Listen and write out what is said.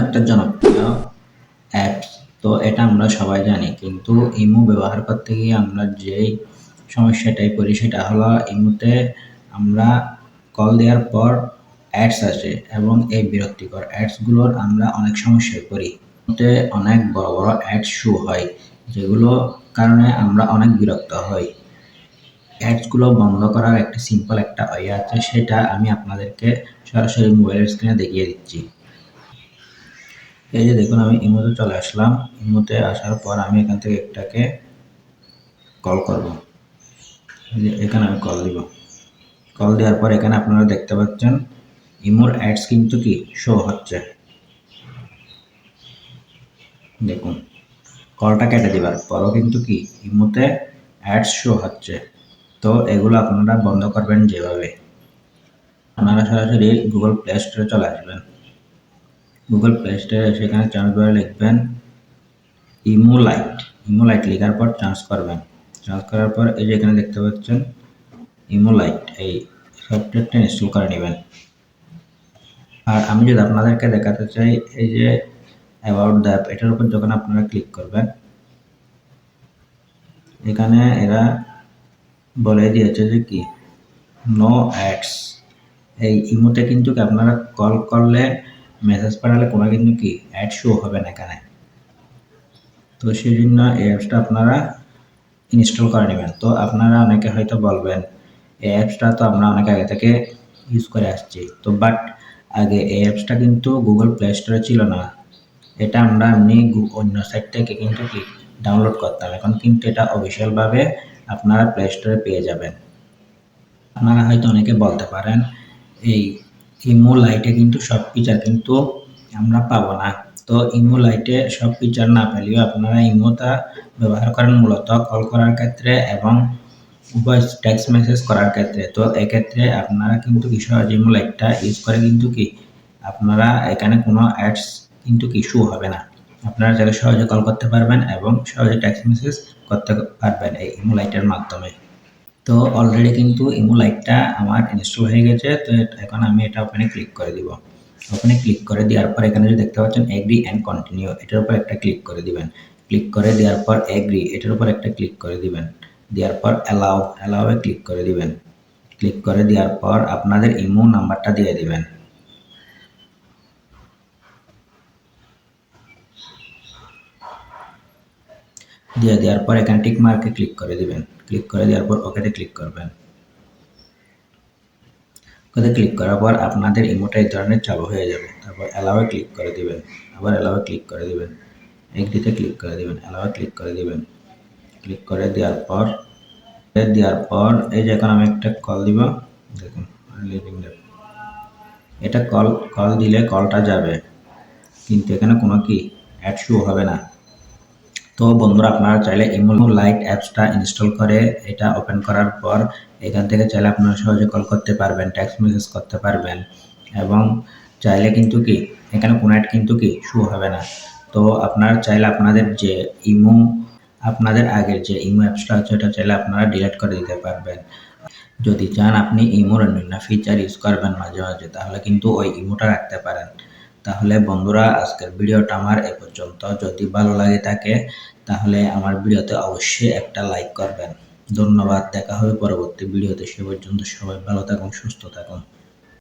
একটা জনপ্রিয় অ্যাপস। তো এটা আমরা সবাই জানি, কিন্তু ইমো ব্যবহার করতে গিয়ে আমরা যেই সমস্যাটাই পড়ি সেটা হলো ইমোতে আমরা কল দেওয়ার পর অ্যাডস আসে এবং এই বিরক্তিকর অ্যাডসগুলোর আমরা অনেক সমস্যায় পড়ি। ইমোতে অনেক বড় বড় অ্যাডস শো হয়, যেগুলো কারণে আমরা অনেক বিরক্ত হই। অ্যাডসগুলো বন্ধ করার একটা সিম্পল একটা ওয়ে আছে, সেটা আমি আপনাদেরকে সরাসরি মোবাইলের স্ক্রিনে দেখিয়ে দিচ্ছি। এই যে দেখুন, আমি ইমোতে চলে আসলাম। ইমোতে আসার পর আমি এখান থেকে একটাকে কল করব। এখানে আমি কল দিব। কল দেওয়ার পর এখানে আপনারা দেখতে পাচ্ছেন ইমোর অ্যাডস কিন্তু কি শো হচ্ছে। দেখুন, কলটা কেটে দিবার পরও কিন্তু কি ইমোতে অ্যাডস শো হচ্ছে। তো এগুলো আপনারা বন্ধ করবেন যেভাবে, আপনারা সরাসরি গুগল প্লে স্টোরে চলে আসবেন। গুগল প্লে স্টোরে সেখানে চার্জ বারে লিখবেন ইমোলাইট। ইমোলাইট লেখার পর চার্জ করবেন। চার্জ করার পর এই যে এখানে দেখতে পাচ্ছেন ইমোলাইট, এই সফটওয়্যারটা ইনস্টল করে নেবেন। আর আমি যদি আপনাদেরকে দেখাতে চাই, এই যে অ্যাবাউট দ্য অ্যাপ, এটার উপর যখন আপনারা ক্লিক করবেন, এখানে এরা বলে দিয়েছে যে কি নো অ্যাডস। এই ইমোতে কিন্তু আপনারা কল করলে, মেসেজ পাঠালে কোনো কিন্তু কি অ্যাড শো হবে না এখানে। তো সেই জন্য এই অ্যাপসটা আপনারা ইনস্টল করে নেবেন। তো আপনারা অনেকে হয়তো বলবেন এই অ্যাপসটা তো আমরা অনেক আগে থেকে ইউজ করে আসছি, তো বাট আগে এই অ্যাপসটা কিন্তু গুগল প্লে স্টোরে ছিল না। এটা আমরা এমনি অন্য সাইট থেকে কিন্তু কি ডাউনলোড করতাম। এখন কিন্তু এটা অফিসিয়ালভাবে আপনারা প্লে স্টোরে পেয়ে যাবেন। আপনারা হয়তো অনেকে বলতে পারেন এই ইমো লাইটে কিন্তু সব ফিচার কিন্তু আমরা পাবো না। তো ইমো লাইটে সব ফিচার না পেলেও আপনারা ইমোটা ব্যবহার করেন মূলত কল করার ক্ষেত্রে এবং ভয়েস টেক্সট মেসেজ করার ক্ষেত্রে। তো এক্ষেত্রে আপনারা কিন্তু কি সহজে ইমো লাইটটা ইউজ করে কিন্তু কি আপনারা এখানে কোনো অ্যাডস কিন্তু কি শো হবে না। আপনারা চাইলে সহজে কল করতে পারবেন এবং সহজে টেক্সট মেসেজ করতে পারবেন এই ইমো লাইটের মাধ্যমে। তো অলরেডি কিন্তু ইমো লাইটটা আমার ইনস্টল হয়ে গেছে। তো এখন আমি এটা ওপেনে ক্লিক করে দিব। ওপেনে ক্লিক করে দেওয়ার পর এখানে যে দেখতে পাচ্ছেন এগ্রি অ্যান্ড কন্টিনিউ, এটার উপর একটা ক্লিক করে দিবেন। ক্লিক করে দেওয়ার পর এগ্রি, এটার উপর একটা ক্লিক করে দিবেন। দেওয়ার পর অ্যালাউয়ে ক্লিক করে দিবেন। ক্লিক করে দেওয়ার পর আপনাদের ইমো নাম্বারটা দিয়ে দিবেন। দিয়ে দেওয়ার পর এখানে টিক মার্কে ক্লিক করে দিবেন। ক্লিক করে দেওয়ার পর ওকেতে ক্লিক করবেন। ওকে ক্লিক করার পর আপনাদের ইমোটা এই ধরনের চালু হয়ে যাবে। তারপর অ্যালাউয়ে ক্লিক করে দিবেন। আবার অ্যালাউয়ে ক্লিক করে দিবেন। এগ্রিতে ক্লিক করে দিবেন। অ্যালাউয়ে ক্লিক করে দিবেন। ক্লিক করে দেওয়ার পর এই যে এখন আমি একটা কল দিব। দেখুন, এটা কল দিলে কলটা যাবে, কিন্তু এখানে কোনো কি অ্যাড শো হবে না। তো বন্ধুরা, আপনারা চাইলে ইমো লাইট অ্যাপসটা ইনস্টল করে এটা ওপেন করার পর এখান থেকে চাইলে আপনারা সহজে কল করতে পারবেন, টেক্সট মেসেজ করতে পারবেন এবং চাইলে কিন্তু কি এখানে কোনো অ্যাড কিন্তু কি শো হবে না। তো আপনারা চাইলে আপনাদের আগের যে ইমো অ্যাপসটা আছে এটা চাইলে আপনারা ডিলিট করে দিতে পারবেন। যদি চান আপনি ইমোর অন্যান্য ফিচার ইউজ করবেন মাঝে মাঝে, তাহলে কিন্তু ওই ইমোটা রাখতে পারেন। তাহলে বন্ধুরা, আজকের ভিডিওটা আমার এ পর্যন্ত। যদি ভালো লাগে থাকে তাহলে আমার ভিডিওতে অবশ্যই একটা লাইক করবেন। ধন্যবাদ, দেখা হবে পরবর্তী ভিডিওতে। সে পর্যন্ত সবাই ভালো থাকুন, সুস্থ থাকুন।